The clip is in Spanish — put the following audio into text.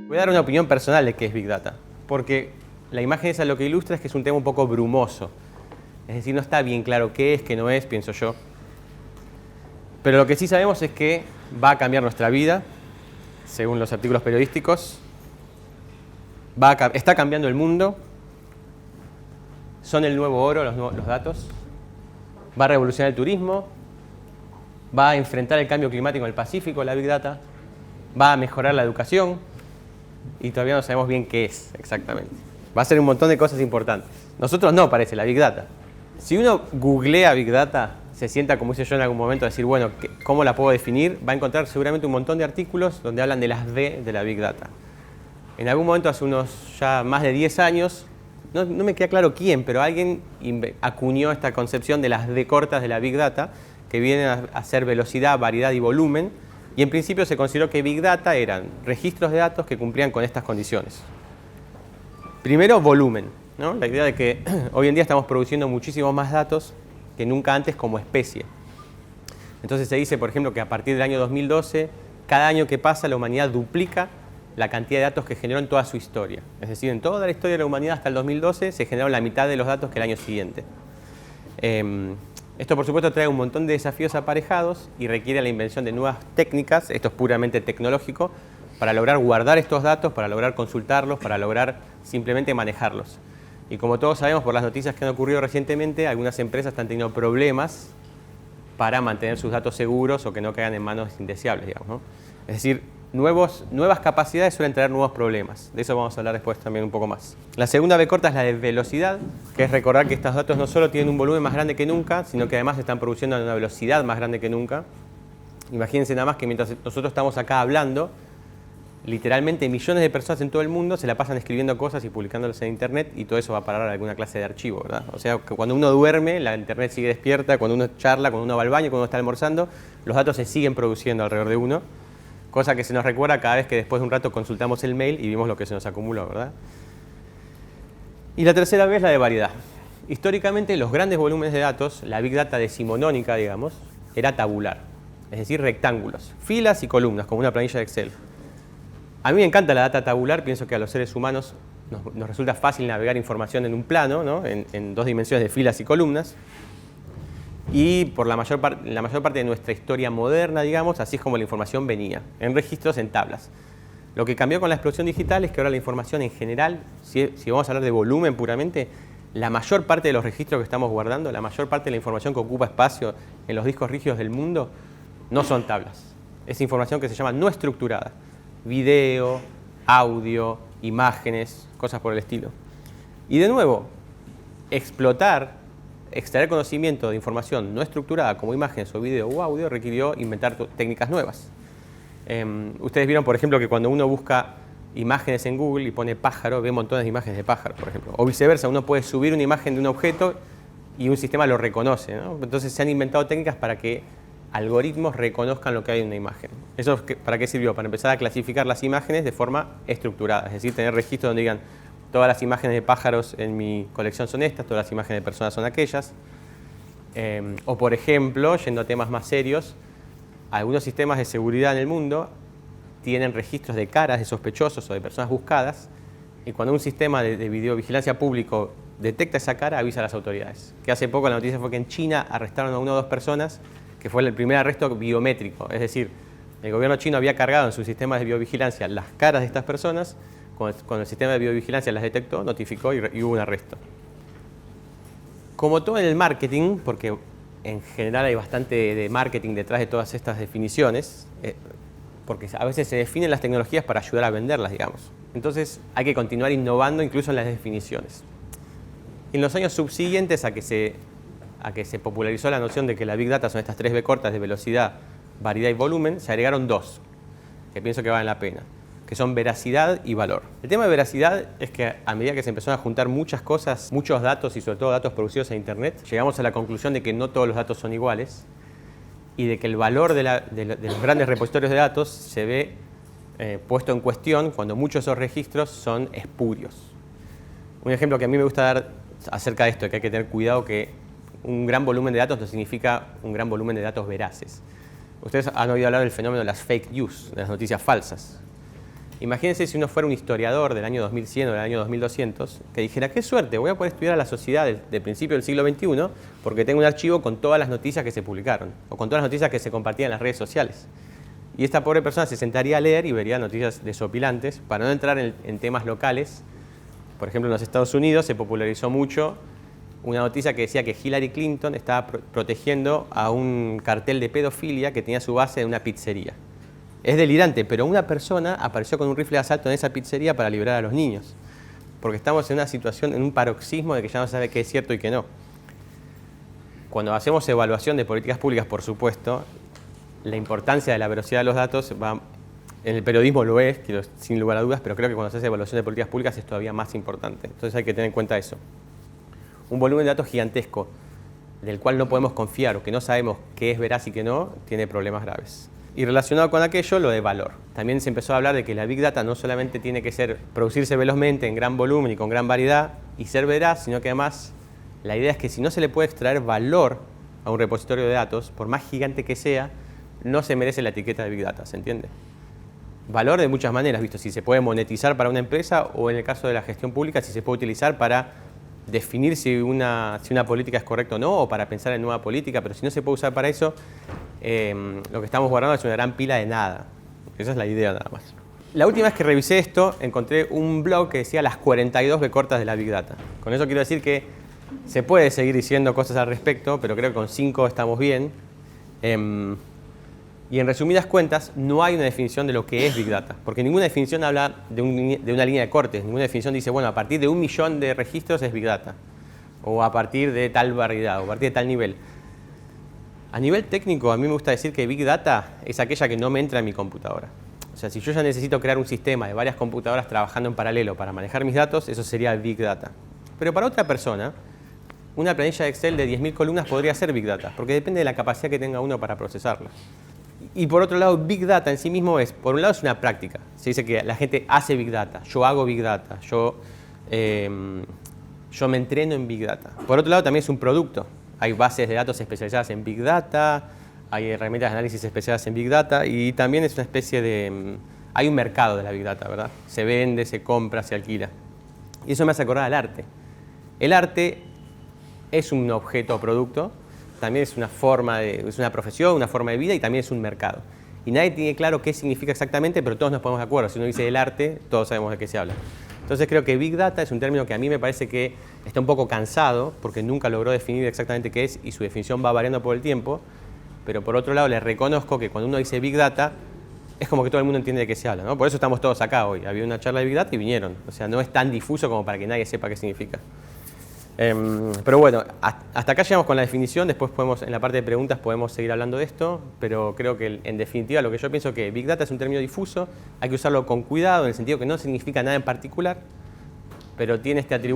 Voy a dar una opinión personal de qué es Big Data, porque la imagen esa lo que ilustra es que es un tema un poco brumoso. Es decir, no está bien claro qué es, qué no es, pienso yo. Pero lo que sí sabemos es que va a cambiar nuestra vida, según los artículos periodísticos. Está cambiando el mundo. Son el nuevo oro los datos. Va a revolucionar el turismo. Va a enfrentar el cambio climático en el Pacífico, la Big Data. Va a mejorar la educación. Y todavía no sabemos bien qué es exactamente. Va a ser un montón de cosas importantes. Nosotros no, parece, la Big Data. Si uno googlea Big Data, se sienta, como hice yo en algún momento, a decir, bueno, ¿cómo la puedo definir? Va a encontrar seguramente un montón de artículos donde hablan de las D de la Big Data. En algún momento, hace unos ya más de 10 años, no me queda claro quién, pero alguien acuñó esta concepción de las D cortas de la Big Data, que vienen a ser velocidad, variedad y volumen, y en principio se consideró que Big Data eran registros de datos que cumplían con estas condiciones. Primero, volumen, ¿no? La idea de que hoy en día estamos produciendo muchísimos más datos que nunca antes como especie. Entonces se dice, por ejemplo, que a partir del año 2012, cada año que pasa la humanidad duplica la cantidad de datos que generó en toda su historia. Es decir, en toda la historia de la humanidad hasta el 2012 se generaron la mitad de los datos que el año siguiente. Esto, por supuesto, trae un montón de desafíos aparejados y requiere la invención de nuevas técnicas, esto es puramente tecnológico, para lograr guardar estos datos, para lograr consultarlos, para lograr simplemente manejarlos. Y como todos sabemos por las noticias que han ocurrido recientemente, algunas empresas están teniendo problemas para mantener sus datos seguros o que no caigan en manos indeseables, digamos, ¿no? Es decir, nuevas capacidades suelen traer nuevos problemas. De eso vamos a hablar después también un poco más. La segunda B corta es la de velocidad, que es recordar que estos datos no solo tienen un volumen más grande que nunca, sino que además se están produciendo a una velocidad más grande que nunca. Imagínense nada más que mientras nosotros estamos acá hablando, literalmente millones de personas en todo el mundo se la pasan escribiendo cosas y publicándolas en internet y todo eso va a parar a alguna clase de archivo, ¿verdad? O sea, que cuando uno duerme, la internet sigue despierta, cuando uno charla, cuando uno va al baño, cuando uno está almorzando, los datos se siguen produciendo alrededor de uno, cosa que se nos recuerda cada vez que después de un rato consultamos el mail y vimos lo que se nos acumuló, ¿verdad? Y la tercera vez, la de variedad. Históricamente, los grandes volúmenes de datos, la Big Data decimonónica, digamos, era tabular, es decir, rectángulos, filas y columnas, como una planilla de Excel. A mí me encanta la data tabular, pienso que a los seres humanos nos resulta fácil navegar información en un plano, ¿no? en dos dimensiones de filas y columnas. Y por la mayor parte de nuestra historia moderna, digamos, así es como la información venía, en registros, en tablas. Lo que cambió con la explosión digital es que ahora la información en general, si vamos a hablar de volumen puramente, la mayor parte de los registros que estamos guardando, la mayor parte de la información que ocupa espacio en los discos rígidos del mundo, no son tablas. Es información que se llama no estructurada. Video, audio, imágenes, cosas por el estilo. Y de nuevo, extraer conocimiento de información no estructurada como imágenes o video o audio requirió inventar técnicas nuevas. Ustedes vieron, por ejemplo, que cuando uno busca imágenes en Google y pone pájaro, ve montones de imágenes de pájaro, por ejemplo. O viceversa, uno puede subir una imagen de un objeto y un sistema lo reconoce, ¿no? Entonces se han inventado técnicas para que algoritmos reconozcan lo que hay en una imagen. ¿Eso para qué sirvió? Para empezar a clasificar las imágenes de forma estructurada, es decir, tener registros donde digan todas las imágenes de pájaros en mi colección son estas, todas las imágenes de personas son aquellas. O por ejemplo, yendo a temas más serios, algunos sistemas de seguridad en el mundo tienen registros de caras de sospechosos o de personas buscadas y cuando un sistema de videovigilancia público detecta esa cara, avisa a las autoridades. Que hace poco la noticia fue que en China arrestaron a 1 o 2 personas que fue el primer arresto biométrico, es decir, el gobierno chino había cargado en sus sistemas de biovigilancia las caras de estas personas, cuando el sistema de biovigilancia las detectó, notificó y hubo un arresto. Como todo en el marketing, porque en general hay bastante de marketing detrás de todas estas definiciones, porque a veces se definen las tecnologías para ayudar a venderlas, digamos. Entonces hay que continuar innovando incluso en las definiciones. En los años subsiguientes a que se popularizó la noción de que la Big Data son estas 3 B cortas de velocidad, variedad y volumen, se agregaron 2, que pienso que valen la pena, que son veracidad y valor. El tema de veracidad es que a medida que se empezaron a juntar muchas cosas, muchos datos y sobre todo datos producidos en Internet, llegamos a la conclusión de que no todos los datos son iguales y de que el valor de los grandes repositorios de datos se ve puesto en cuestión cuando muchos de esos registros son espurios. Un ejemplo que a mí me gusta dar acerca de esto, que hay que tener cuidado que un gran volumen de datos no significa un gran volumen de datos veraces. Ustedes han oído hablar del fenómeno de las fake news, de las noticias falsas. Imagínense si uno fuera un historiador del año 2100 o del año 2200 que dijera, qué suerte, voy a poder estudiar a la sociedad del principio del siglo XXI porque tengo un archivo con todas las noticias que se publicaron o con todas las noticias que se compartían en las redes sociales. Y esta pobre persona se sentaría a leer y vería noticias desopilantes para no entrar en temas locales. Por ejemplo, en los Estados Unidos se popularizó mucho una noticia que decía que Hillary Clinton estaba protegiendo a un cartel de pedofilia que tenía su base en una pizzería. Es delirante, pero una persona apareció con un rifle de asalto en esa pizzería para liberar a los niños. Porque estamos en una situación, en un paroxismo de que ya no se sabe qué es cierto y qué no. Cuando hacemos evaluación de políticas públicas, por supuesto, la importancia de la veracidad de los datos va, en el periodismo lo es, sin lugar a dudas, pero creo que cuando se hace evaluación de políticas públicas es todavía más importante. Entonces hay que tener en cuenta eso. Un volumen de datos gigantesco del cual no podemos confiar o que no sabemos qué es veraz y qué no, tiene problemas graves. Y relacionado con aquello, lo de valor. También se empezó a hablar de que la Big Data no solamente tiene que producirse velozmente en gran volumen y con gran variedad y ser veraz, sino que además la idea es que si no se le puede extraer valor a un repositorio de datos, por más gigante que sea, no se merece la etiqueta de Big Data, ¿se entiende? Valor de muchas maneras, visto si se puede monetizar para una empresa o en el caso de la gestión pública, si se puede utilizar para definir si una política es correcta o no, o para pensar en nueva política, pero si no se puede usar para eso, lo que estamos guardando es una gran pila de nada. Esa es la idea nada más. La última vez que revisé esto, encontré un blog que decía las 42 B cortas de la Big Data. Con eso quiero decir que se puede seguir diciendo cosas al respecto, pero creo que con 5 estamos bien. Y en resumidas cuentas, no hay una definición de lo que es Big Data, porque ninguna definición habla de una línea de cortes, ninguna definición dice, bueno, a partir de 1 millón de registros es Big Data, o a partir de tal variedad, o a partir de tal nivel. A nivel técnico, a mí me gusta decir que Big Data es aquella que no me entra en mi computadora. O sea, si yo ya necesito crear un sistema de varias computadoras trabajando en paralelo para manejar mis datos, eso sería Big Data. Pero para otra persona, una planilla de Excel de 10.000 columnas podría ser Big Data, porque depende de la capacidad que tenga uno para procesarla. Y por otro lado, Big Data en sí mismo por un lado es una práctica. Se dice que la gente hace Big Data, yo hago Big Data, yo me entreno en Big Data. Por otro lado, también es un producto. Hay bases de datos especializadas en Big Data, hay herramientas de análisis especializadas en Big Data y también es una especie de... hay un mercado de la Big Data, ¿verdad? Se vende, se compra, se alquila. Y eso me hace acordar al arte. El arte es un objeto o producto, también es una profesión, una forma de vida y también es un mercado. Y nadie tiene claro qué significa exactamente, pero todos nos ponemos de acuerdo. Si uno dice el arte, todos sabemos de qué se habla. Entonces creo que Big Data es un término que a mí me parece que está un poco cansado, porque nunca logró definir exactamente qué es y su definición va variando por el tiempo. Pero por otro lado, le reconozco que cuando uno dice Big Data, es como que todo el mundo entiende de qué se habla, ¿no? Por eso estamos todos acá hoy. Había una charla de Big Data y vinieron. O sea, no es tan difuso como para que nadie sepa qué significa. Pero bueno, hasta acá llegamos con la definición, después en la parte de preguntas podemos seguir hablando de esto, pero creo que en definitiva lo que yo pienso que Big Data es un término difuso, hay que usarlo con cuidado en el sentido que no significa nada en particular, pero tiene este atributo